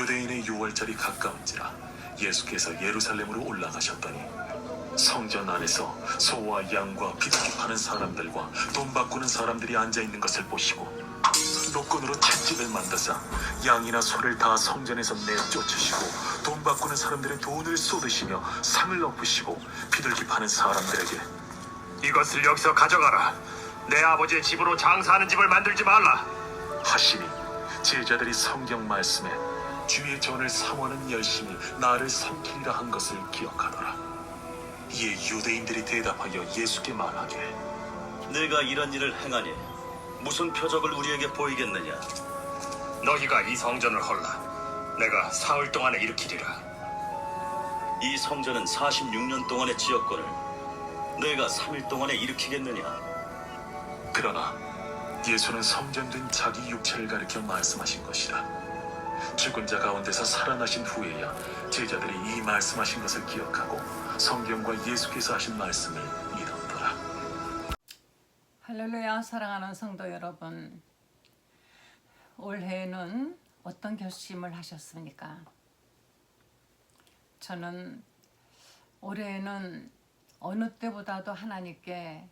유대인의 유월절이 가까운지라 예수께서 예루살렘으로 올라가셨더니 성전 안에서 소와 양과 비둘기 파는 사람들과 돈 바꾸는 사람들이 앉아있는 것을 보시고 노건으로 채찍을 만드사 양이나 소를 다 성전에서 내쫓으시고 돈 바꾸는 사람들의 돈을 쏟으시며 상을 엎으시고 비둘기 파는 사람들에게 이것을 여기서 가져가라. 내 아버지의 집으로 장사하는 집을 만들지 말라. 하시니 제자들이 성경 말씀에 주의 전을 삼원은 열심히 나를 삼키리라 한 것을 기억하더라. 이에 유대인들이 대답하여 예수께 말하기를 내가 이런 일을 행하니 무슨 표적을 우리에게 보이겠느냐? 너희가 이 성전을 헐라. 내가 사흘 동안에 일으키리라. 이 성전은 46년 동안의 지역권을 내가 3일 동안에 일으키겠느냐? 그러나 예수는 성전된 자기 육체를 가리켜 말씀하신 것이라. 죽은 자 가운데서 살아나신 후에야 제자들이 이 말씀하신 것을 기억하고 성경과 예수께서 하신 말씀을 믿었더라. 할렐루야. 사랑하는 성도 여러분, 올해는 어떤 결심을 하셨습니까? 저는 올해에는 어느 때보다도 하나님께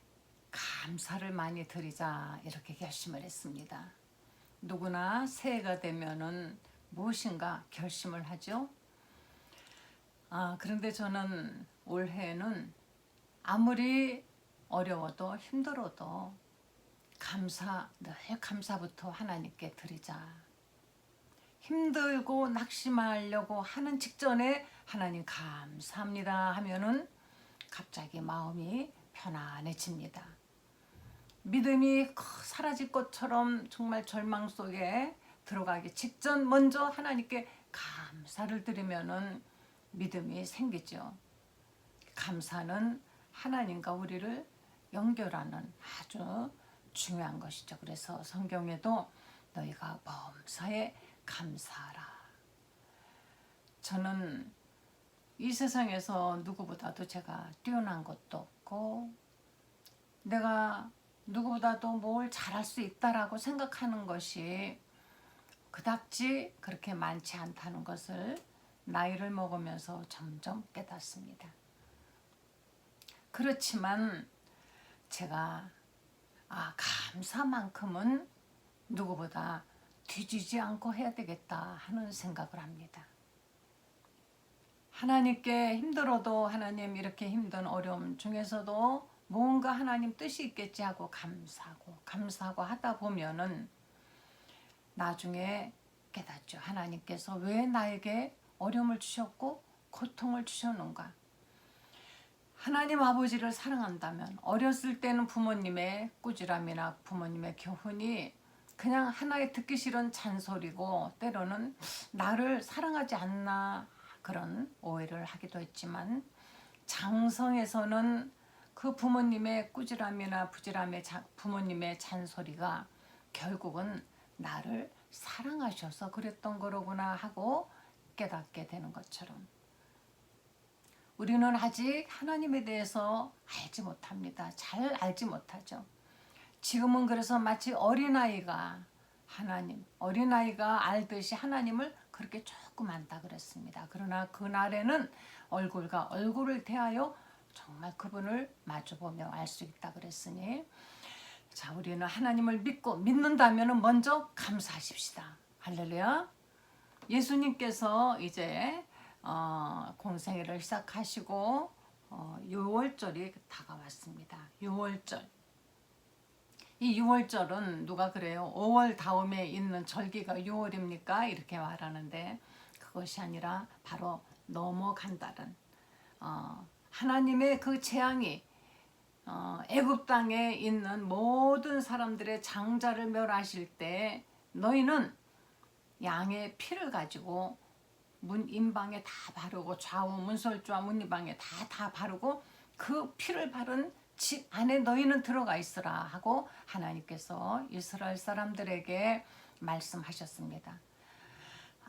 감사를 많이 드리자 이렇게 결심을 했습니다. 누구나 새해가 되면은 무엇인가 결심을 하죠. 그런데 저는 올해는 아무리 어려워도 힘들어도 늘 감사부터 하나님께 드리자. 힘들고 낙심하려고 하는 직전에 하나님 감사합니다 하면은 갑자기 마음이 편안해집니다. 믿음이 사라질 것처럼 정말 절망 속에 들어가기 직전 먼저 하나님께 감사를 드리면은 믿음이 생기죠. 감사는 하나님과 우리를 연결하는 아주 중요한 것이죠. 그래서 성경에도 너희가 범사에 감사하라. 저는 이 세상에서 누구보다도 제가 뛰어난 것도 없고 내가 누구보다도 뭘 잘할 수 있다라고 생각하는 것이 그닥지 그렇게 많지 않다는 것을 나이를 먹으면서 점점 깨닫습니다. 그렇지만 제가 감사만큼은 누구보다 뒤지지 않고 해야 되겠다 하는 생각을 합니다. 하나님께 힘들어도 하나님 이렇게 힘든 어려움 중에서도 뭔가 하나님 뜻이 있겠지 하고 감사하고 하다 보면은 나중에 깨닫죠. 하나님께서 왜 나에게 어려움을 주셨고 고통을 주셨는가. 하나님 아버지를 사랑한다면 어렸을 때는 부모님의 꾸지람이나 부모님의 교훈이 그냥 하나의 듣기 싫은 잔소리고 때로는 나를 사랑하지 않나 그런 오해를 하기도 했지만 장성에서는 그 부모님의 꾸지람이나 부모님의 잔소리가 결국은 나를 사랑하셔서 그랬던 거로구나 하고 깨닫게 되는 것처럼 우리는 아직 하나님에 대해서 알지 못합니다. 잘 알지 못하죠. 지금은 그래서 마치 어린아이가 알듯이 하나님을 그렇게 조금 안다 그랬습니다. 그러나 그날에는 얼굴과 얼굴을 대하여 정말 그분을 마주보며 알 수 있다 그랬으니 자, 우리는 하나님을 믿는다면 먼저 감사하십시다. 할렐루야. 예수님께서 이제 공생애를 시작하시고 6월절이 다가왔습니다. 6월절. 이 6월절은 누가 그래요? 5월 다음에 있는 절기가 6월입니까? 이렇게 말하는데 그것이 아니라 바로 넘어간다는 하나님의 그 재앙이 애굽 땅에 있는 모든 사람들의 장자를 멸하실 때 너희는 양의 피를 가지고 문 인방에 다 바르고 좌우 문설주와 문 인방에 다 바르고 그 피를 바른 집 안에 너희는 들어가 있으라 하고 하나님께서 이스라엘 사람들에게 말씀하셨습니다.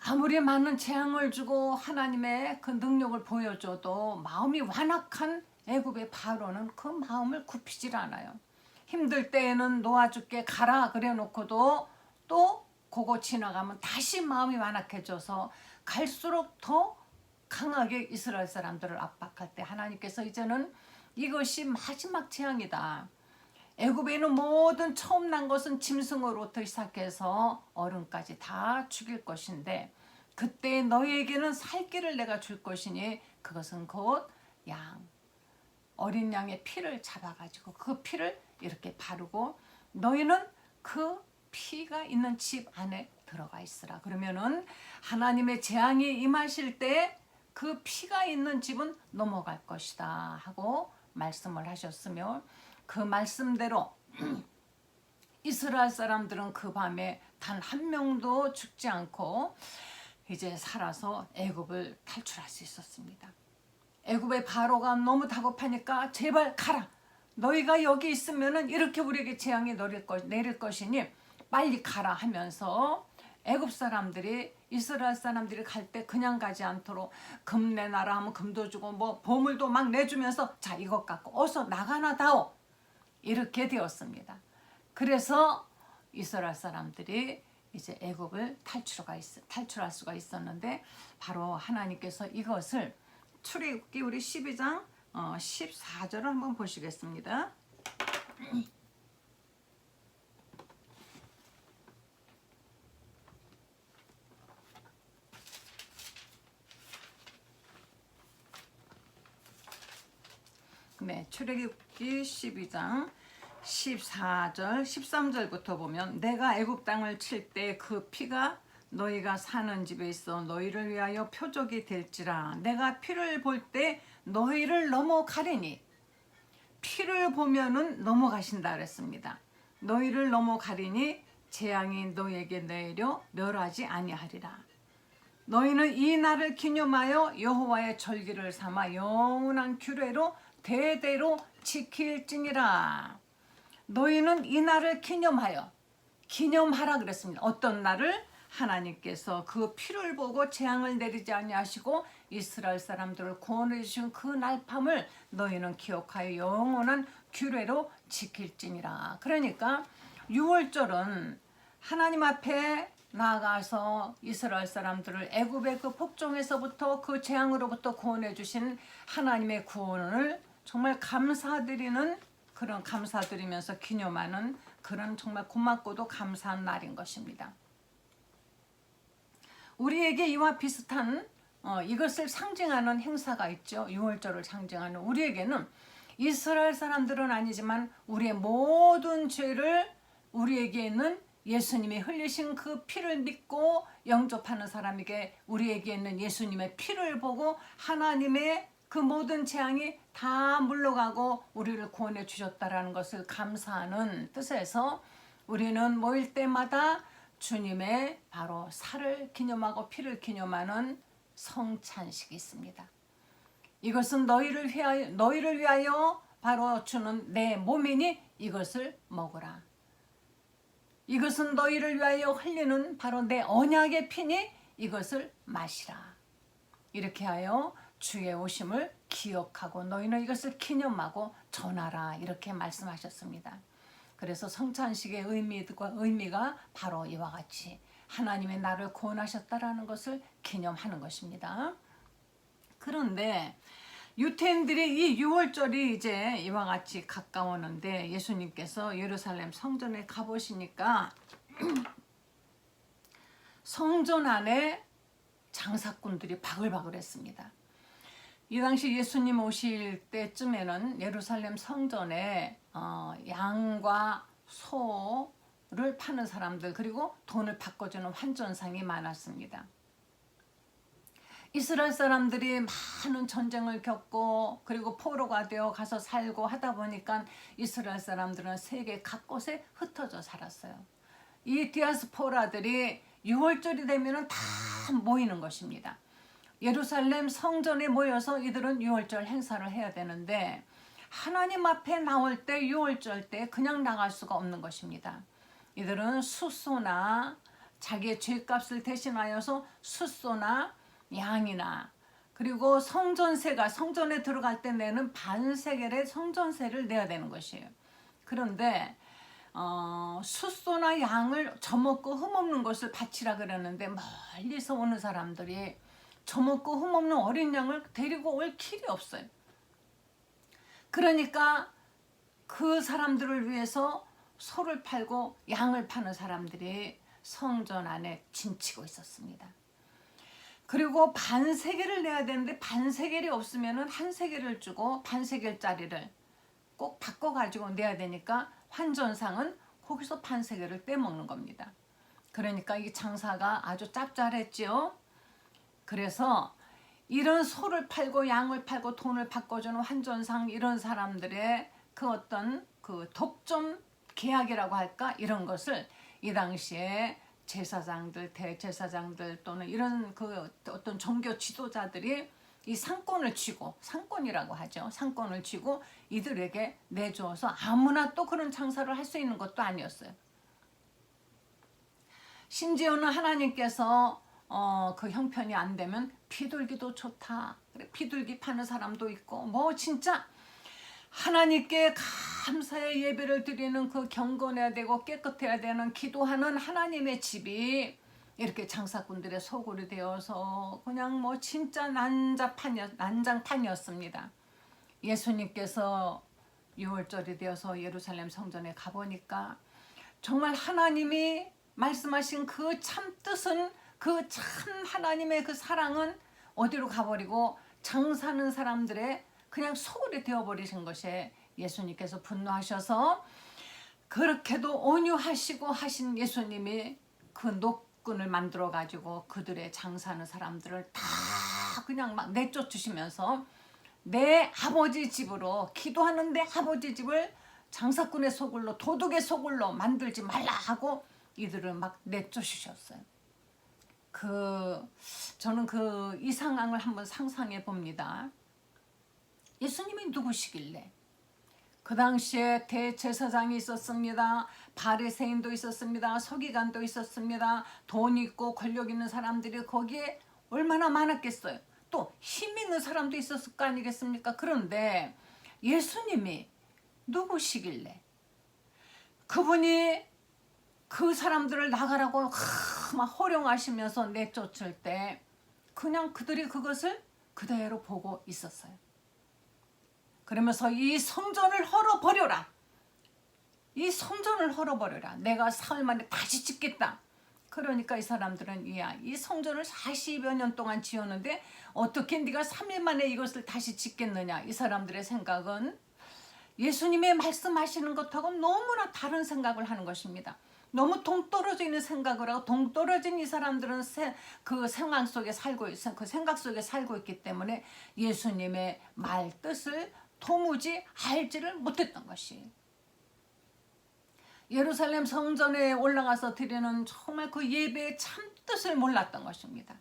아무리 많은 재앙을 주고 하나님의 그 능력을 보여줘도 마음이 완악한 애굽의 바로는 그 마음을 굽히질 않아요. 힘들 때에는 놓아줄게 가라 그래 놓고도 또 그거 지나가면 다시 마음이 완악해져서 갈수록 더 강하게 이스라엘 사람들을 압박할 때 하나님께서 이제는 이것이 마지막 재앙이다. 애굽에 있는 모든 처음 난 것은 짐승으로부터 시작해서 어른까지 다 죽일 것인데 그때 너희에게는 살 길을 내가 줄 것이니 그것은 곧 어린 양의 피를 잡아가지고 그 피를 이렇게 바르고 너희는 그 피가 있는 집 안에 들어가 있으라. 그러면은 하나님의 재앙이 임하실 때 그 피가 있는 집은 넘어갈 것이다 하고 말씀을 하셨으며 그 말씀대로 이스라엘 사람들은 그 밤에 단 한 명도 죽지 않고 이제 살아서 애굽을 탈출할 수 있었습니다. 애굽의 바로가 너무 다급하니까 제발 가라. 너희가 여기 있으면은 이렇게 우리에게 재앙이 내릴 것이니 빨리 가라 하면서 애굽 사람들이 이스라엘 사람들이 갈 때 그냥 가지 않도록 금 내놔라 하면 금도 주고 뭐 보물도 막 내주면서 자 이것 갖고 어서 나가나 다오 이렇게 되었습니다. 그래서 이스라엘 사람들이 이제 애굽을 탈출할 수가 있었는데 바로 하나님께서 이것을 출애굽기 우리 12장 14절을 한번 보시겠습니다. 네, 출애굽기 12장 14절 13절부터 보면 내가 애굽 땅을 칠 때 그 피가 너희가 사는 집에 있어 너희를 위하여 표적이 될지라. 내가 피를 볼 때 너희를 넘어가리니 피를 보면은 넘어가신다 그랬습니다. 너희를 넘어가리니 재앙이 너희에게 내려 멸하지 아니하리라. 너희는 이 날을 기념하여 여호와의 절기를 삼아 영원한 규례로 대대로 지킬지니라. 너희는 이 날을 기념하라 그랬습니다. 어떤 날을? 하나님께서 그 피를 보고 재앙을 내리지 아니하시고 이스라엘 사람들을 구원해 주신 그 날밤을 너희는 기억하여 영원한 규례로 지킬지니라. 그러니까 6월절은 하나님 앞에 나아가서 이스라엘 사람들을 애굽의 그 복종에서부터 그 재앙으로부터 구원해 주신 하나님의 구원을 정말 감사드리면서 기념하는 그런 정말 고맙고도 감사한 날인 것입니다. 우리에게 이와 비슷한 이것을 상징하는 행사가 있죠. 6월절을 상징하는 우리에게는 이스라엘 사람들은 아니지만 우리의 모든 죄를 우리에게 있는 예수님이 흘리신 그 피를 믿고 영접하는 사람에게 우리에게 있는 예수님의 피를 보고 하나님의 그 모든 재앙이 다 물러가고 우리를 구원해 주셨다라는 것을 감사하는 뜻에서 우리는 모일 때마다 주님의 바로 살을 기념하고 피를 기념하는 성찬식이 있습니다. 이것은 너희를 위하여 바로 주는 내 몸이니 이것을 먹으라. 이것은 너희를 위하여 흘리는 바로 내 언약의 피니 이것을 마시라. 이렇게 하여 주의 오심을 기억하고 너희는 이것을 기념하고 전하라. 이렇게 말씀하셨습니다. 그래서 성찬식의 의미가 바로 이와 같이 하나님의 나를 구원하셨다라는 것을 기념하는 것입니다. 그런데 유태인들이 이 6월절이 이제 이와 같이 가까웠는데 예수님께서 예루살렘 성전에 가보시니까 성전 안에 장사꾼들이 바글바글했습니다. 이 당시 예수님 오실 때쯤에는 예루살렘 성전에 양과 소를 파는 사람들 그리고 돈을 바꿔주는 환전상이 많았습니다. 이스라엘 사람들이 많은 전쟁을 겪고 그리고 포로가 되어 가서 살고 하다 보니까 이스라엘 사람들은 세계 각곳에 흩어져 살았어요. 이 디아스포라들이 6월절이 되면 다 모이는 것입니다. 예루살렘 성전에 모여서 이들은 6월절 행사를 해야 되는데 하나님 앞에 나올 때 6월절 때 그냥 나갈 수가 없는 것입니다. 이들은 숫소나 자기의 죄값을 대신하여서 숫소나 양이나 그리고 성전세가 성전에 들어갈 때 내는 반세겔의 성전세를 내야 되는 것이에요. 그런데 숫소나 양을 젖먹고 흠없는 것을 바치라 그러는데 멀리서 오는 사람들이 젖먹고 흠없는 어린 양을 데리고 올 길이 없어요. 그러니까 그 사람들을 위해서 소를 팔고 양을 파는 사람들이 성전 안에 진치고 있었습니다. 그리고 반세겔을 내야 되는데 반세겔이 없으면 한 세겔을 주고 반세겔짜리를 꼭 바꿔가지고 내야 되니까 환전상은 거기서 반세겔을 떼먹는 겁니다. 그러니까 이 장사가 아주 짭짤했죠. 그래서 이런 소를 팔고 양을 팔고 돈을 바꿔주는 환전상 이런 사람들의 그 어떤 그 독점 계약이라고 할까 이런 것을 이 당시에 제사장들, 대제사장들 또는 이런 그 어떤 종교 지도자들이 이 상권을 쥐고, 상권이라고 하죠. 상권을 쥐고 이들에게 내주어서 아무나 또 그런 장사를 할 수 있는 것도 아니었어요. 심지어는 하나님께서 그 형편이 안 되면 비둘기도 좋다. 그래, 비둘기 파는 사람도 있고 뭐 진짜 하나님께 감사의 예배를 드리는 그 경건해야 되고 깨끗해야 되는 기도하는 하나님의 집이 이렇게 장사꾼들의 소굴이 되어서 그냥 뭐 진짜 난장판이었습니다. 예수님께서 6월절이 되어서 예루살렘 성전에 가보니까 정말 하나님이 말씀하신 그 참 뜻은 그 참 하나님의 그 사랑은 어디로 가버리고 장사하는 사람들의 그냥 소굴이 되어버리신 것에 예수님께서 분노하셔서 그렇게도 온유하시고 하신 예수님이 그 노끈을 만들어 가지고 그들의 장사하는 사람들을 다 그냥 막 내쫓으시면서 내 아버지 집으로 기도하는 내 아버지 집을 장사꾼의 소굴로 도둑의 소굴로 만들지 말라 하고 이들을 막 내쫓으셨어요. 저는 이 상황을 한번 상상해 봅니다. 예수님이 누구시길래? 그 당시에 대제사장이 있었습니다. 바리새인도 있었습니다. 서기관도 있었습니다. 돈 있고 권력 있는 사람들이 거기에 얼마나 많았겠어요. 또 힘 있는 사람도 있었을 거 아니겠습니까? 그런데 예수님이 누구시길래 그분이 그 사람들을 나가라고 막 호령하시면서 내쫓을 때 그냥 그들이 그것을 그대로 보고 있었어요. 그러면서 이 성전을 헐어버려라. 이 성전을 헐어버려라. 내가 사흘 만에 다시 짓겠다. 그러니까 이 사람들은 이 성전을 40여 년 동안 지었는데 어떻게 네가 3일 만에 이것을 다시 짓겠느냐. 이 사람들의 생각은 예수님의 말씀하시는 것하고 너무나 다른 생각을 하는 것입니다. 너무 동떨어져 있는 생각을 하고 동떨어진 이 사람들은 그 상황 속에 그 생각 속에 살고 있기 때문에 예수님의 말 뜻을 도무지 알지를 못했던 것이 예루살렘 성전에 올라가서 드리는 정말 그 예배의 참뜻을 몰랐던 것입니다.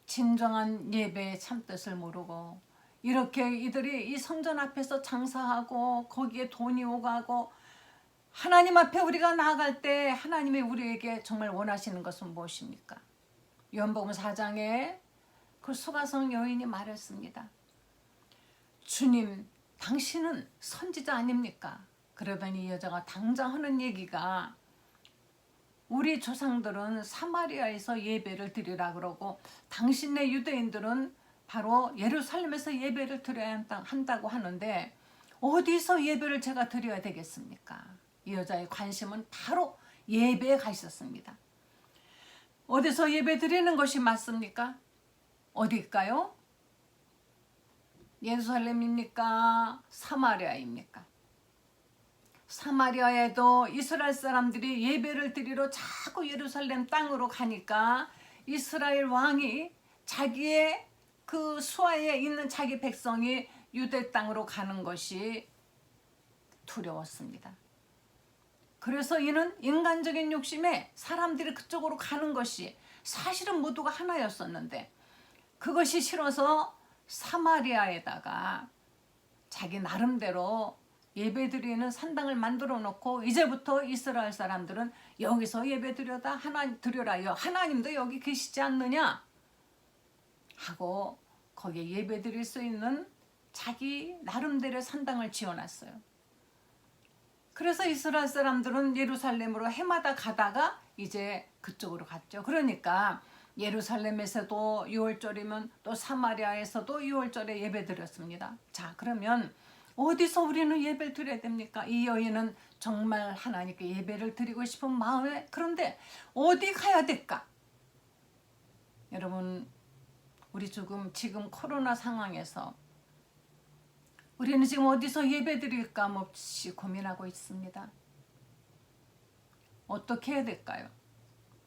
진정한 예배의 참뜻을 모르고 이렇게 이들이 이 성전 앞에서 장사하고 거기에 돈이 오가고 하나님 앞에 우리가 나아갈 때 하나님이 우리에게 정말 원하시는 것은 무엇입니까? 요한복음 4장에 그 수가성 여인이 말했습니다. 주님, 당신은 선지자 아닙니까? 그러더니 이 여자가 당장 하는 얘기가 우리 조상들은 사마리아에서 예배를 드리라 그러고 당신네 유대인들은 바로 예루살렘에서 예배를 드려야 한다고 하는데 어디서 예배를 제가 드려야 되겠습니까? 이 여자의 관심은 바로 예배에 가 있었습니다. 어디서 예배 드리는 것이 맞습니까? 어디일까요? 예루살렘입니까? 사마리아입니까? 사마리아에도 이스라엘 사람들이 예배를 드리러 자꾸 예루살렘 땅으로 가니까 이스라엘 왕이 자기의 그 수하에 있는 자기 백성이 유대 땅으로 가는 것이 두려웠습니다. 그래서 이는 인간적인 욕심에 사람들이 그쪽으로 가는 것이 사실은 모두가 하나였었는데 그것이 싫어서 사마리아에다가 자기 나름대로 예배드리는 산당을 만들어 놓고 이제부터 이스라엘 사람들은 여기서 예배드려라 하나님도 여기 계시지 않느냐 하고 거기에 예배드릴 수 있는 자기 나름대로의 산당을 지어놨어요. 그래서 이스라엘 사람들은 예루살렘으로 해마다 가다가 이제 그쪽으로 갔죠. 그러니까 예루살렘에서도 6월절이면 또 사마리아에서도 6월절에 예배 드렸습니다. 자, 그러면 어디서 우리는 예배를 드려야 됩니까? 이 여인은 정말 하나님께 예배를 드리고 싶은 마음에, 그런데 어디 가야 될까? 여러분, 우리 지금 코로나 상황에서 우리는 지금 어디서 예배 드릴까 몹시 고민하고 있습니다. 어떻게 해야 될까요?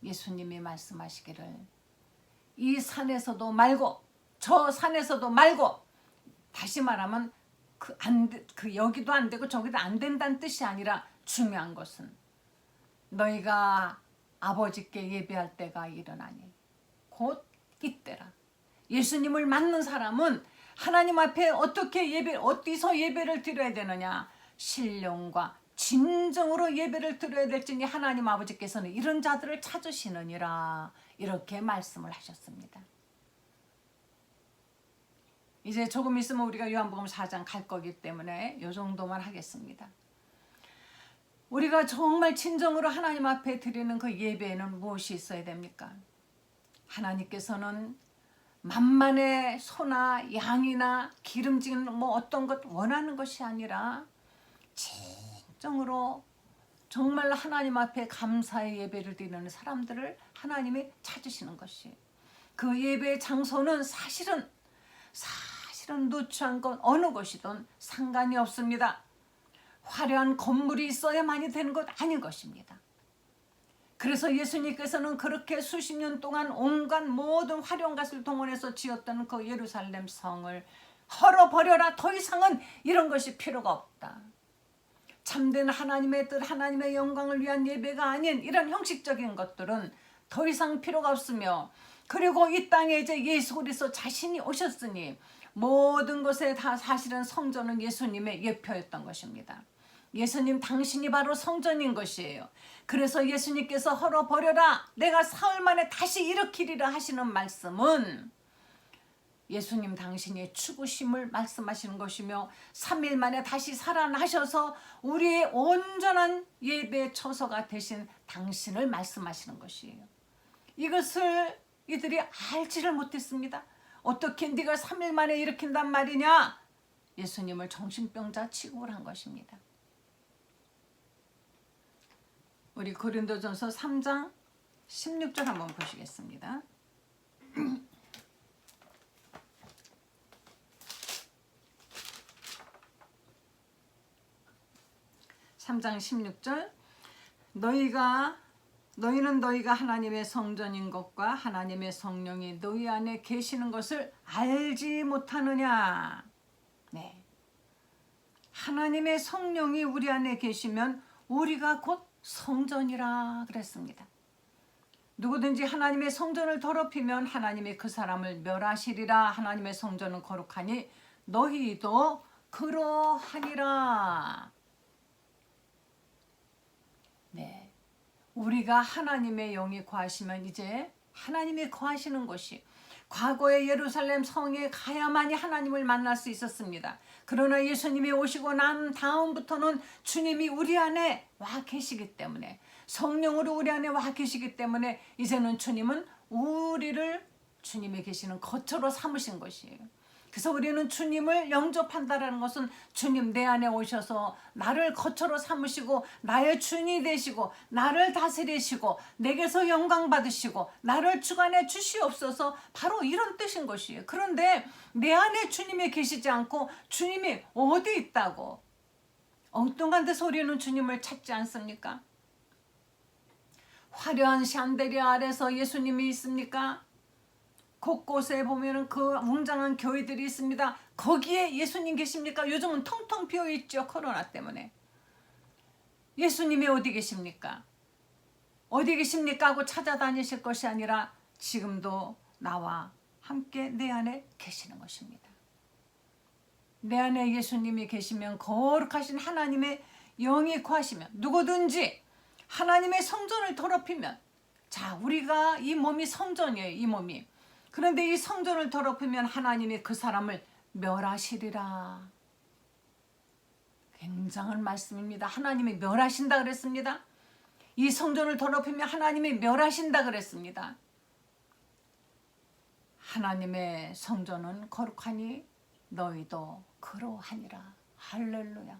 예수님이 말씀하시기를 이 산에서도 말고 저 산에서도 말고, 다시 말하면 여기도 안 되고 저기도 안 된다는 뜻이 아니라 중요한 것은 너희가 아버지께 예배할 때가 일어나니 곧 이때라. 예수님을 믿는 사람은 하나님 앞에 어디서 예배를 드려야 되느냐? 신령과 진정으로 예배를 드려야 될지니 하나님 아버지께서는 이런 자들을 찾으시느니라. 이렇게 말씀을 하셨습니다. 이제 조금 있으면 우리가 요한복음 4장 갈 거기 때문에 이 정도만 하겠습니다. 우리가 정말 진정으로 하나님 앞에 드리는 그 예배에는 무엇이 있어야 됩니까? 하나님께서는 만만의 소나 양이나 기름진 어떤 것 원하는 것이 아니라 진정으로 정말 하나님 앞에 감사의 예배를 드리는 사람들을 하나님이 찾으시는 것이, 그 예배의 장소는 사실은 누추한 것 어느 곳이든 상관이 없습니다. 화려한 건물이 있어야만이 되는 것 아닌 것입니다. 그래서 예수님께서는 그렇게 수십 년 동안 온갖 모든 화려한 것을 동원해서 지었던 그 예루살렘 성을 헐어버려라. 더 이상은 이런 것이 필요가 없다. 참된 하나님의 뜻, 하나님의 영광을 위한 예배가 아닌 이런 형식적인 것들은 더 이상 필요가 없으며, 그리고 이 땅에 이제 예수 그리스도 자신이 오셨으니 모든 것에 다 사실은 성전은 예수님의 예표였던 것입니다. 예수님 당신이 바로 성전인 것이에요. 그래서 예수님께서 헐어버려라, 내가 사흘 만에 다시 일으키리라 하시는 말씀은 예수님 당신이 죽으심을 말씀하시는 것이며 3일 만에 다시 살아나셔서 우리의 온전한 예배 처소가 되신 당신을 말씀하시는 것이에요. 이것을 이들이 알지를 못했습니다. 어떻게 네가 3일 만에 일으킨단 말이냐? 예수님을 정신병자 취급을 한 것입니다. 우리 고린도전서 3장 16절 한번 보시겠습니다. 3장 16절, 너희는 너희가 하나님의 성전인 것과 하나님의 성령이 너희 안에 계시는 것을 알지 못하느냐. 네, 하나님의 성령이 우리 안에 계시면 우리가 곧 성전이라 그랬습니다. 누구든지 하나님의 성전을 더럽히면 하나님이 그 사람을 멸하시리라. 하나님의 성전은 거룩하니 너희도 그러하니라. 네, 우리가 하나님의 영이 거하시면 이제 하나님이 거하시는 곳이, 과거의 예루살렘 성에 가야만이 하나님을 만날 수 있었습니다. 그러나 예수님이 오시고 난 다음부터는 주님이 우리 안에 와 계시기 때문에, 성령으로 우리 안에 와 계시기 때문에 이제는 주님은 우리를 주님이 계시는 거처로 삼으신 것이에요. 그래서 우리는 주님을 영접한다는 것은 주님 내 안에 오셔서 나를 거처로 삼으시고 나의 주인이 되시고 나를 다스리시고 내게서 영광 받으시고 나를 주관해 주시옵소서, 바로 이런 뜻인 것이에요. 그런데 내 안에 주님이 계시지 않고 주님이 어디 있다고 엉뚱한 데서 우리는 주님을 찾지 않습니까? 화려한 샹데리아 아래서 예수님이 있습니까? 곳곳에 보면은 그 웅장한 교회들이 있습니다. 거기에 예수님 계십니까? 요즘은 텅텅 비어 있죠, 코로나 때문에. 예수님이 어디 계십니까? 어디 계십니까? 하고 찾아다니실 것이 아니라 지금도 나와 함께 내 안에 계시는 것입니다. 내 안에 예수님이 계시면, 거룩하신 하나님의 영이 거하시면, 누구든지 하나님의 성전을 더럽히면, 자, 우리가 이 몸이 성전이에요, 이 몸이. 그런데 이 성전을 더럽히면 하나님이 그 사람을 멸하시리라. 굉장한 말씀입니다. 하나님이 멸하신다 그랬습니다. 이 성전을 더럽히면 하나님이 멸하신다 그랬습니다. 하나님의 성전은 거룩하니 너희도 그러하니라. 할렐루야.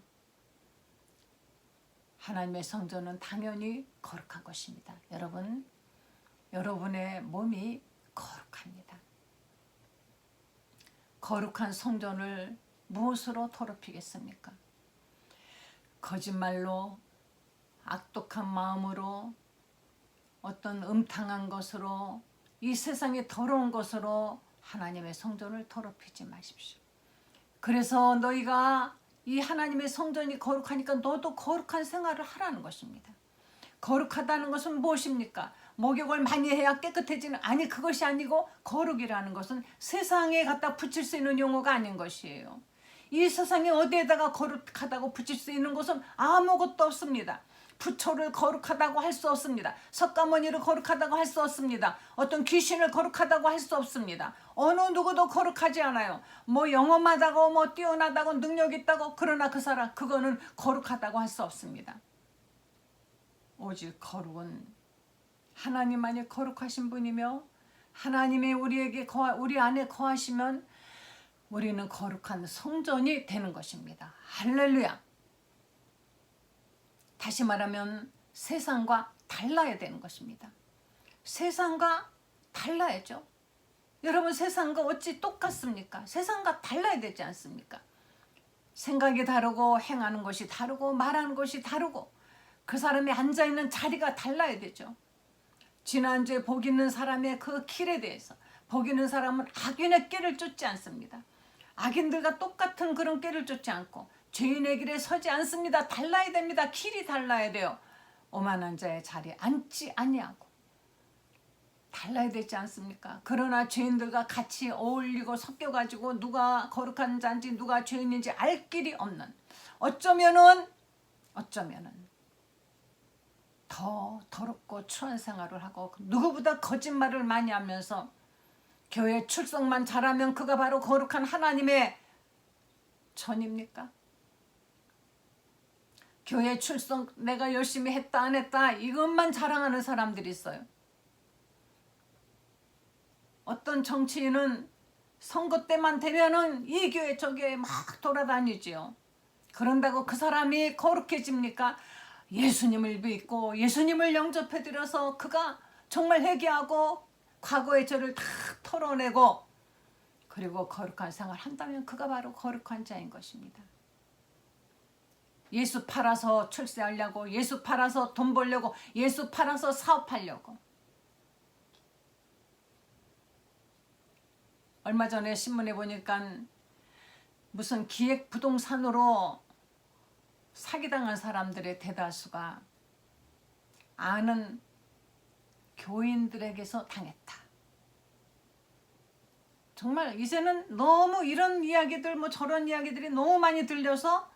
하나님의 성전은 당연히 거룩한 것입니다. 여러분, 여러분의 몸이 거룩합니다. 거룩한 성전을 무엇으로 더럽히겠습니까? 거짓말로, 악독한 마음으로, 어떤 음탕한 것으로, 이 세상의 더러운 것으로 하나님의 성전을 더럽히지 마십시오. 그래서 너희가 이 하나님의 성전이 거룩하니까 너도 거룩한 생활을 하라는 것입니다. 거룩하다는 것은 무엇입니까? 목욕을 많이 해야 깨끗해지는, 아니, 그것이 아니고 거룩이라는 것은 세상에 갖다 붙일 수 있는 용어가 아닌 것이에요. 이 세상에 어디에다가 거룩하다고 붙일 수 있는 것은 아무것도 없습니다. 부초를 거룩하다고 할 수 없습니다. 석가모니를 거룩하다고 할 수 없습니다. 어떤 귀신을 거룩하다고 할 수 없습니다. 어느 누구도 거룩하지 않아요. 뭐 영험하다고, 뭐 뛰어나다고, 능력 있다고, 그러나 그 사람, 그거는 거룩하다고 할 수 없습니다. 오직 거룩은 하나님만이 거룩하신 분이며, 하나님이 우리 안에 거하시면 우리는 거룩한 성전이 되는 것입니다. 할렐루야. 다시 말하면 세상과 달라야 되는 것입니다. 세상과 달라야죠. 여러분, 세상과 어찌 똑같습니까? 세상과 달라야 되지 않습니까? 생각이 다르고, 행하는 것이 다르고, 말하는 것이 다르고, 그 사람이 앉아있는 자리가 달라야 되죠. 지난주에 복 있는 사람의 그 길에 대해서, 복 있는 사람은 악인의 길을 쫓지 않습니다. 악인들과 똑같은 그런 길을 쫓지 않고 죄인의 길에 서지 않습니다. 달라야 됩니다. 길이 달라야 돼요. 오만한 자의 자리에 앉지 아니하고 달라야 되지 않습니까? 그러나 죄인들과 같이 어울리고 섞여가지고 누가 거룩한 자인지 누가 죄인인지 알 길이 없는, 어쩌면은 더 더럽고 추한 생활을 하고 누구보다 거짓말을 많이 하면서 교회 출석만 잘하면 그가 바로 거룩한 하나님의 전입니까? 교회 출석 내가 열심히 했다 안 했다 이것만 자랑하는 사람들이 있어요. 어떤 정치인은 선거 때만 되면은 이 교회 저 교회 막 돌아다니지요. 그런다고 그 사람이 거룩해집니까? 예수님을 믿고 예수님을 영접해드려서 그가 정말 회개하고 과거의 죄를 다 털어내고 그리고 거룩한 생활을 한다면 그가 바로 거룩한 자인 것입니다. 예수 팔아서 출세하려고, 예수 팔아서 돈 벌려고, 예수 팔아서 사업하려고. 얼마 전에 신문에 보니까 무슨 기획부동산으로 사기당한 사람들의 대다수가 아는 교인들에게서 당했다. 정말 이제는 너무 이런 이야기들 뭐 저런 이야기들이 너무 많이 들려서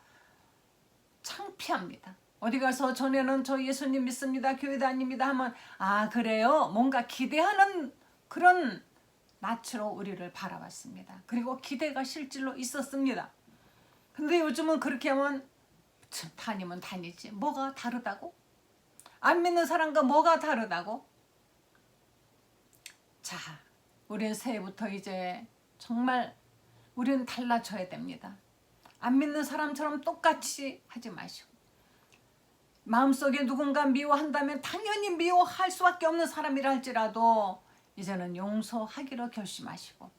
창피합니다. 어디 가서 전에는 저 예수님 믿습니다, 교회 다닙니다 하면 아 그래요? 뭔가 기대하는 그런 낯으로 우리를 바라봤습니다. 그리고 기대가 실질로 있었습니다. 근데 요즘은 그렇게 하면 다니면 다니지 뭐가 다르다고? 안 믿는 사람과 뭐가 다르다고? 자, 우린 새해부터 이제 정말 우리는 달라져야 됩니다. 안 믿는 사람처럼 똑같이 하지 마시고 마음속에 누군가 미워한다면 당연히 미워할 수밖에 없는 사람이라 할지라도 이제는 용서하기로 결심하시고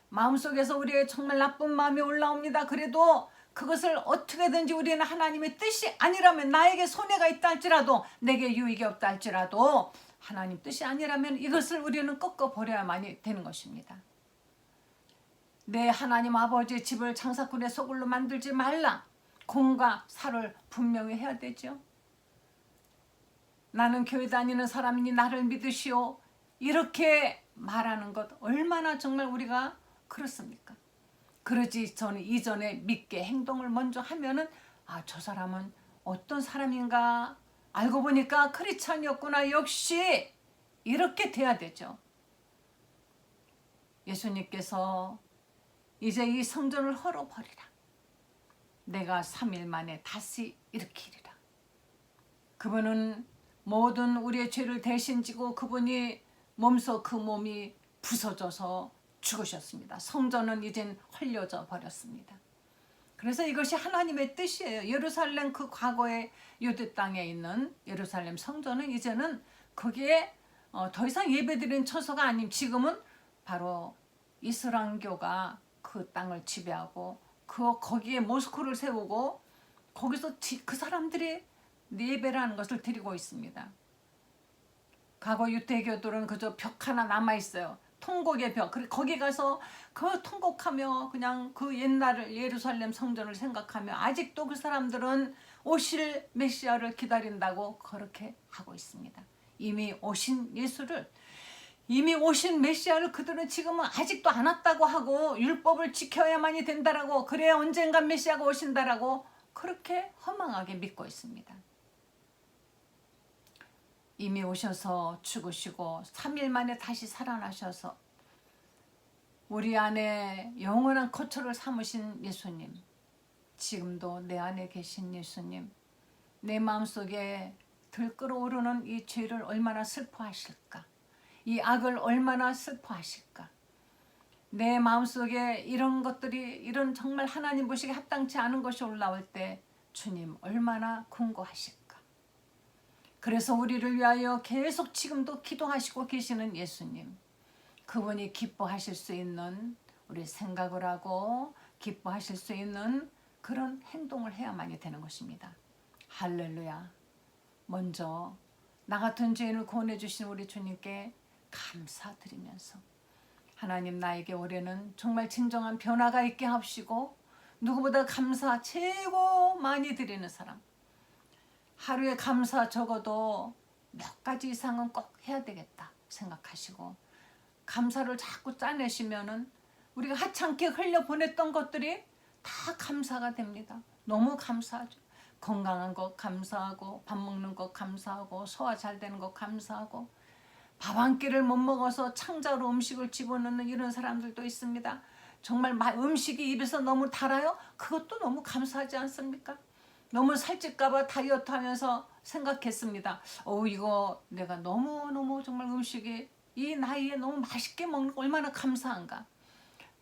마음속에서 우리의 정말 나쁜 마음이 올라옵니다. 그래도 그것을 어떻게든지 우리는 하나님의 뜻이 아니라면 나에게 손해가 있다 할지라도 내게 유익이 없다 할지라도 하나님 뜻이 아니라면 이것을 우리는 꺾어버려야만 되는 것입니다. 내 하나님 아버지의 집을 장사꾼의 소굴로 만들지 말라. 공과 사를 분명히 해야 되죠. 나는 교회 다니는 사람이니 나를 믿으시오. 이렇게 말하는 것 얼마나 정말 우리가 그렇습니까? 그러지 저는 이전에 믿게 행동을 먼저 하면은 아, 저 사람은 어떤 사람인가 알고 보니까 크리스찬이었구나. 역시 이렇게 돼야 되죠. 예수님께서 이제 이 성전을 헐어버리라. 내가 3일 만에 다시 일으키리라. 그분은 모든 우리의 죄를 대신 지고 그분이 몸소 그 몸이 부서져서 죽으셨습니다. 성전은 이젠 헐려져 버렸습니다. 그래서 이것이 하나님의 뜻이에요. 예루살렘 그 과거의 유대 땅에 있는 예루살렘 성전은 이제는 거기에 더 이상 예배드리는 처소가 아님, 지금은 바로 이슬람교가 그 땅을 지배하고 거기에 모스크를 세우고 거기서 그 사람들이 예배라는 것을 드리고 있습니다. 과거 유대교들은 그저 벽 하나 남아 있어요. 통곡의 벽. 거기 가서 그 통곡하며 그냥 그 옛날 예루살렘 성전을 생각하며 아직도 그 사람들은 오실 메시아를 기다린다고 그렇게 하고 있습니다. 이미 오신 예수를, 이미 오신 메시아를 그들은 지금은 아직도 안 왔다고 하고 율법을 지켜야만이 된다라고, 그래야 언젠가 메시아가 오신다라고 그렇게 허망하게 믿고 있습니다. 이미 오셔서 죽으시고 3일 만에 다시 살아나셔서 우리 안에 영원한 거처를 삼으신 예수님, 지금도 내 안에 계신 예수님, 내 마음속에 들끓어오르는 이 죄를 얼마나 슬퍼하실까, 이 악을 얼마나 슬퍼하실까, 내 마음속에 이런 것들이, 이런 정말 하나님 보시기에 합당치 않은 것이 올라올 때 주님 얼마나 궁고하실까. 그래서 우리를 위하여 계속 지금도 기도하시고 계시는 예수님, 그분이 기뻐하실 수 있는 우리 생각을 하고 기뻐하실 수 있는 그런 행동을 해야만이 되는 것입니다. 할렐루야. 먼저 나 같은 죄인을 구원해 주신 우리 주님께 감사드리면서, 하나님 나에게 올해는 정말 진정한 변화가 있게 하시고 누구보다 감사 최고 많이 드리는 사람, 하루에 감사 적어도 몇 가지 이상은 꼭 해야 되겠다 생각하시고 감사를 자꾸 짜내시면은 우리가 하찮게 흘려보냈던 것들이 다 감사가 됩니다. 너무 감사하죠. 건강한 것 감사하고, 밥 먹는 것 감사하고, 소화 잘 되는 것 감사하고, 밥 한 끼를 못 먹어서 창자로 음식을 집어넣는 이런 사람들도 있습니다. 정말 음식이 입에서 너무 달아요? 그것도 너무 감사하지 않습니까? 너무 살찔까봐 다이어트 하면서 생각했습니다. 이거 내가 너무너무 정말 음식이 이 나이에 너무 맛있게 먹는 거 얼마나 감사한가.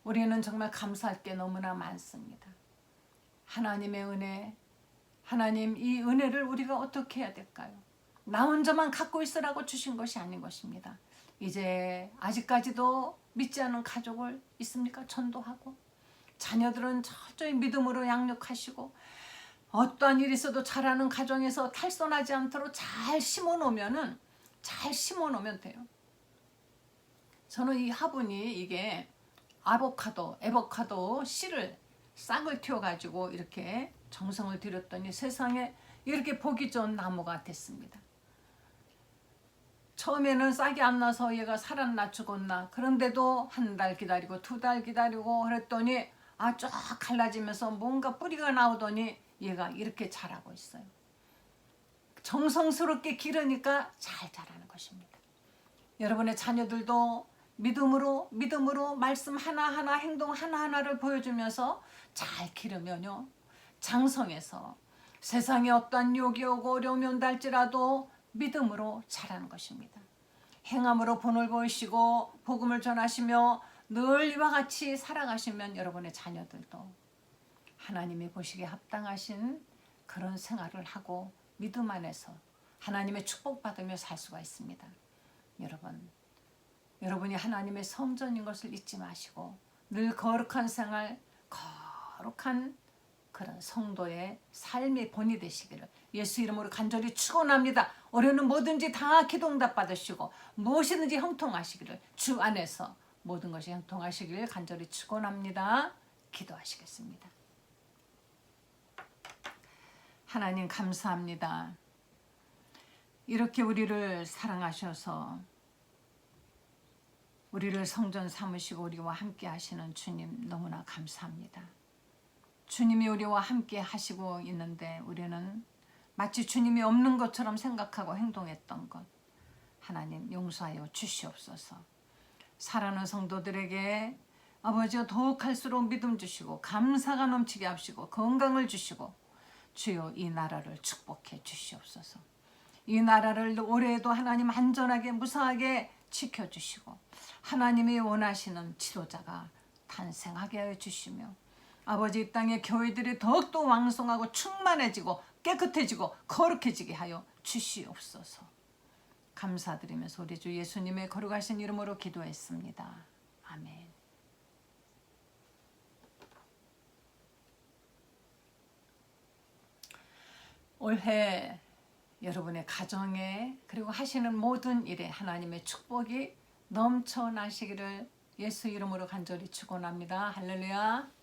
우리는 정말 감사할 게 너무나 많습니다. 하나님의 은혜, 하나님 이 은혜를 우리가 어떻게 해야 될까요? 나 혼자만 갖고 있으라고 주신 것이 아닌 것입니다. 이제 아직까지도 믿지 않은 가족을 있습니까? 전도하고, 자녀들은 철저히 믿음으로 양육하시고, 어떠한 일이 있어도 자라는 가정에서 탈선하지 않도록 잘 심어놓으면 돼요. 저는 이 화분이 이게 에보카도 씨를 싹을 틔워가지고 이렇게 정성을 들였더니 세상에 이렇게 보기 좋은 나무가 됐습니다. 처음에는 싹이 안 나서 얘가 살았나 죽었나, 그런데도 한 달 기다리고 2달 기다리고 그랬더니 쫙 갈라지면서 뭔가 뿌리가 나오더니 얘가 이렇게 자라고 있어요. 정성스럽게 기르니까 잘 자라는 것입니다. 여러분의 자녀들도 믿음으로 말씀 하나하나, 행동 하나하나를 보여주면서 잘 기르면요, 장성해서 세상에 어떠한 욕이 오고 어려움이 온다 할지라도 믿음으로 자라는 것입니다. 행함으로 본을 보이시고 복음을 전하시며 늘 이와 같이 살아가시면 여러분의 자녀들도 하나님이 보시기에 합당하신 그런 생활을 하고 믿음 안에서 하나님의 축복받으며 살 수가 있습니다. 여러분이 하나님의 성전인 것을 잊지 마시고 늘 거룩한 생활, 거룩한 그런 성도의 삶의 본이 되시기를 예수 이름으로 간절히 축원합니다. 올해는 뭐든지 다 기도응답 받으시고 무엇이든지 형통하시기를, 주 안에서 모든 것이 형통하시기를 간절히 축원합니다. 기도하시겠습니다. 하나님 감사합니다. 이렇게 우리를 사랑하셔서 우리를 성전 삼으시고 우리와 함께 하시는 주님 너무나 감사합니다. 주님이 우리와 함께 하시고 있는데 우리는 마치 주님이 없는 것처럼 생각하고 행동했던 것, 하나님 용서하여 주시옵소서. 사랑하는 성도들에게 아버지가 더욱 할수록 믿음 주시고 감사가 넘치게 하시고 건강을 주시고 주여 이 나라를 축복해 주시옵소서. 이 나라를 올해에도 하나님 안전하게 무사하게 지켜주시고 하나님이 원하시는 지도자가 탄생하게 하여 주시며 아버지 이 땅의 교회들이 더욱더 왕성하고 충만해지고 깨끗해지고 거룩해지게 하여 주시옵소서. 감사드리면서 우리 주 예수님의 거룩하신 이름으로 기도했습니다. 아멘. 올해 여러분의 가정에 그리고 하시는 모든 일에 하나님의 축복이 넘쳐나시기를 예수 이름으로 간절히 축원합니다. 할렐루야.